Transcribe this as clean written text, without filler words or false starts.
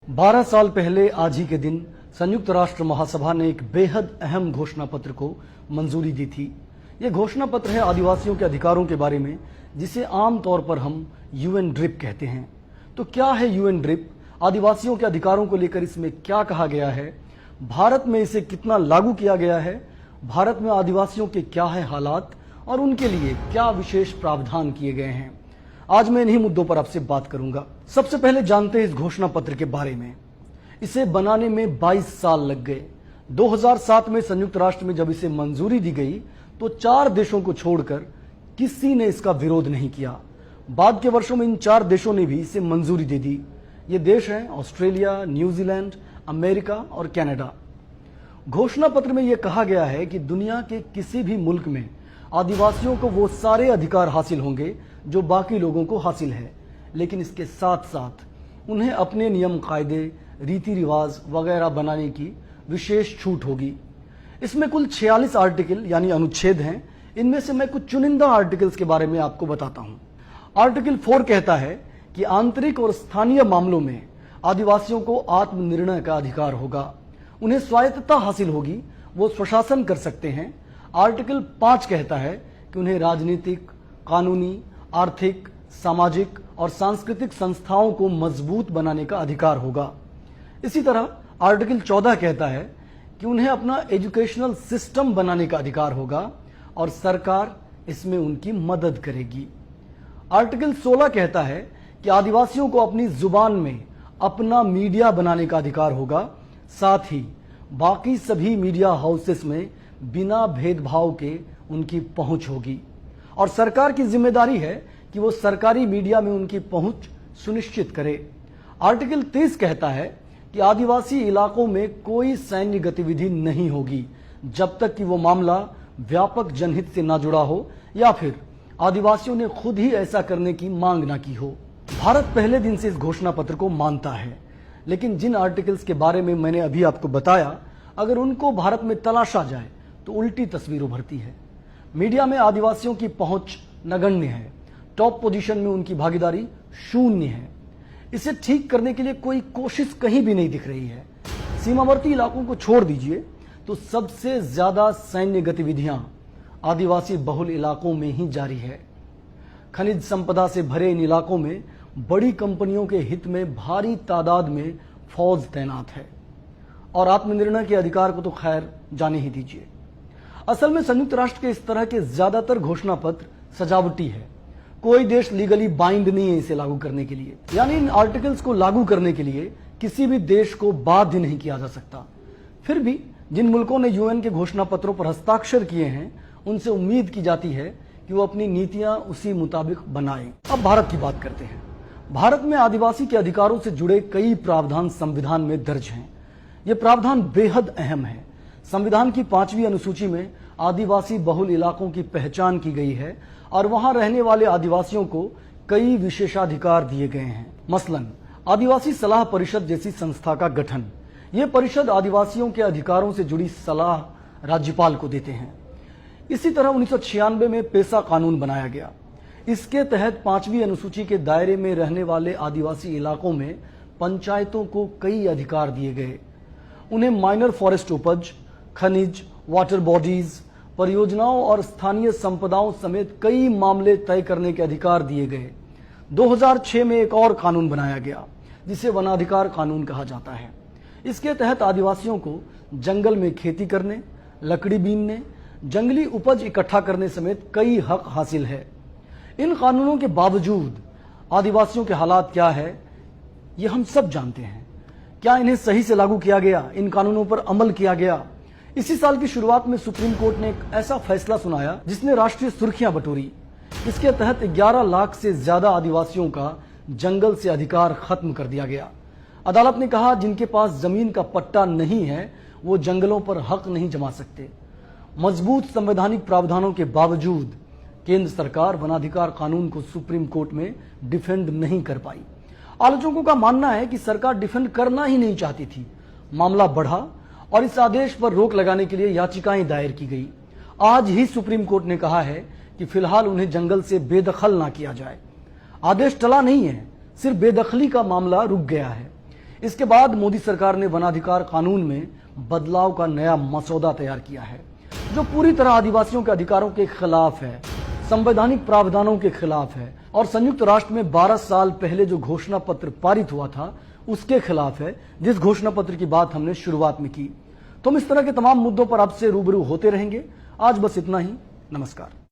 12 साल पहले आज ही के दिन संयुक्त राष्ट्र महासभा ने एक बेहद अहम घोषणा पत्र को मंजूरी दी थी। यह घोषणा पत्र है आदिवासियों के अधिकारों के बारे में, जिसे आमतौर पर हम यूएन ड्रिप कहते हैं। तो क्या है यूएन ड्रिप? आदिवासियों के अधिकारों को लेकर इसमें क्या कहा गया है? भारत में इसे कितना लागू किया गया है? भारत में आदिवासियों के क्या है हालात और उनके लिए क्या विशेष प्रावधान किए गए हैं? आज मैं इन्हीं मुद्दों पर आपसे बात करूंगा। सबसे पहले जानते हैं इस घोषणा पत्र के बारे में। इसे बनाने में 22 साल लग गए। 2007 में संयुक्त राष्ट्र में जब इसे मंजूरी दी गई तो 4 देशों को छोड़कर किसी ने इसका विरोध नहीं किया। बाद के वर्षों में इन 4 देशों ने भी इसे मंजूरी दे दी। ये देश हैं ऑस्ट्रेलिया, न्यूजीलैंड, अमेरिका और कनाडा। घोषणा पत्र में यह कहा गया है कि दुनिया के किसी भी मुल्क में आदिवासियों को वो सारे अधिकार हासिल होंगे जो बाकी लोगों को हासिल है, लेकिन इसके साथ साथ उन्हें अपने नियम, कायदे, रीति रिवाज वगैरह बनाने की विशेष छूट होगी। इसमें कुल 46 आर्टिकल यानी अनुच्छेद हैं। इनमें से मैं कुछ चुनिंदा आर्टिकल्स के बारे में आपको बताता हूं। आर्टिकल 4 कहता है कि आंतरिक और स्थानीय मामलों में आदिवासियों को आत्मनिर्णय का अधिकार होगा, उन्हें स्वायत्तता हासिल होगी, वो स्वशासन कर सकते हैं। आर्टिकल 5 कहता है कि उन्हें राजनीतिक, कानूनी, आर्थिक, सामाजिक और सांस्कृतिक संस्थाओं को मजबूत बनाने का अधिकार होगा। इसी तरह आर्टिकल 14 कहता है कि उन्हें अपना एजुकेशनल सिस्टम बनाने का अधिकार होगा और सरकार इसमें उनकी मदद करेगी। आर्टिकल 16 कहता है कि आदिवासियों को अपनी जुबान में अपना मीडिया बनाने का अधिकार होगा, साथ ही बाकी सभी मीडिया हाउसेस में बिना भेदभाव के उनकी पहुंच होगी और सरकार की जिम्मेदारी है कि वो सरकारी मीडिया में उनकी पहुंच सुनिश्चित करे। आर्टिकल 30 कहता है कि आदिवासी इलाकों में कोई सैन्य गतिविधि नहीं होगी जब तक कि वो मामला व्यापक जनहित से ना जुड़ा हो या फिर आदिवासियों ने खुद ही ऐसा करने की मांग ना की हो। भारत पहले दिन से इस घोषणा पत्र को मानता है, लेकिन जिन आर्टिकल्स के बारे में मैंने अभी आपको बताया, अगर उनको भारत में तलाशा जाए तो उल्टी तस्वीर उभरती है। मीडिया में आदिवासियों की पहुंच नगण्य है, टॉप पोजीशन में उनकी भागीदारी शून्य है। इसे ठीक करने के लिए कोई कोशिश कहीं भी नहीं दिख रही है। सीमावर्ती इलाकों को छोड़ दीजिए तो सबसे ज्यादा सैन्य गतिविधियां आदिवासी बहुल इलाकों में ही जारी है। खनिज संपदा से भरे इन इलाकों में बड़ी कंपनियों के हित में भारी तादाद में फौज तैनात है और आत्मनिर्णय के अधिकार को तो खैर जाने ही दीजिए। असल में संयुक्त राष्ट्र के इस तरह के ज्यादातर घोषणा पत्र सजावटी है। कोई देश लीगली बाइंड नहीं है इसे लागू करने के लिए, यानी इन आर्टिकल्स को लागू करने के लिए किसी भी देश को बाध्य नहीं किया जा सकता। फिर भी जिन मुल्कों ने यूएन के घोषणा पत्रों पर हस्ताक्षर किए हैं, उनसे उम्मीद की जाती है कि वो अपनी नीतियां उसी मुताबिक बनाएं। अब भारत की बात करते हैं। भारत में आदिवासी के अधिकारों से जुड़े कई प्रावधान संविधान में दर्ज हैं। ये प्रावधान बेहद अहम है। संविधान की 5वीं अनुसूची में आदिवासी बहुल इलाकों की पहचान की गई है और वहां रहने वाले आदिवासियों को कई विशेषाधिकार दिए गए हैं। मसलन आदिवासी सलाह परिषद जैसी संस्था का गठन। यह परिषद आदिवासियों के अधिकारों से जुड़ी सलाह राज्यपाल को देते हैं। इसी तरह 1996 में पेसा कानून बनाया गया। इसके तहत 5वीं अनुसूची के दायरे में रहने वाले आदिवासी इलाकों में पंचायतों को कई अधिकार दिए गए। उन्हें माइनर फॉरेस्ट उपज, खनिज, वाटर बॉडीज, परियोजनाओं और स्थानीय संपदाओं समेत कई मामले तय करने के अधिकार दिए गए। 2006 में एक और कानून बनाया गया जिसे वनाधिकार कानून कहा जाता है। इसके तहत आदिवासियों को जंगल में खेती करने, लकड़ी बीनने, जंगली उपज इकट्ठा करने समेत कई हक हासिल है। इन कानूनों के बावजूद आदिवासियों के हालात क्या है, ये हम सब जानते हैं। क्या इन्हें सही से लागू किया गया? इन कानूनों पर अमल किया गया? इसी साल की शुरुआत में सुप्रीम कोर्ट ने एक ऐसा फैसला सुनाया जिसने राष्ट्रीय सुर्खियां बटोरी। इसके तहत 11 लाख से ज्यादा आदिवासियों का जंगल से अधिकार खत्म कर दिया गया। अदालत ने कहा जिनके पास जमीन का पट्टा नहीं है वो जंगलों पर हक नहीं जमा सकते। मजबूत संवैधानिक प्रावधानों के बावजूद केंद्र सरकार वनाधिकार कानून को सुप्रीम कोर्ट में डिफेंड नहीं कर पाई। आलोचकों का मानना है कि सरकार डिफेंड करना ही नहीं चाहती थी। मामला बढ़ा और इस आदेश पर रोक लगाने के लिए याचिकाएं दायर की गई। आज ही सुप्रीम कोर्ट ने कहा है कि फिलहाल उन्हें जंगल से बेदखल ना किया जाए। आदेश टला नहीं है, सिर्फ बेदखली का मामला रुक गया है। इसके बाद मोदी सरकार ने वनाधिकार कानून में बदलाव का नया मसौदा तैयार किया है, जो पूरी तरह आदिवासियों के अधिकारों के खिलाफ है, संवैधानिक प्रावधानों के खिलाफ है और संयुक्त राष्ट्र में 12 साल पहले जो घोषणा पत्र पारित हुआ था उसके खिलाफ है, जिस घोषणा पत्र की बात हमने शुरुआत में की। तो हम इस तरह के तमाम मुद्दों पर आपसे रूबरू होते रहेंगे। आज बस इतना ही। नमस्कार।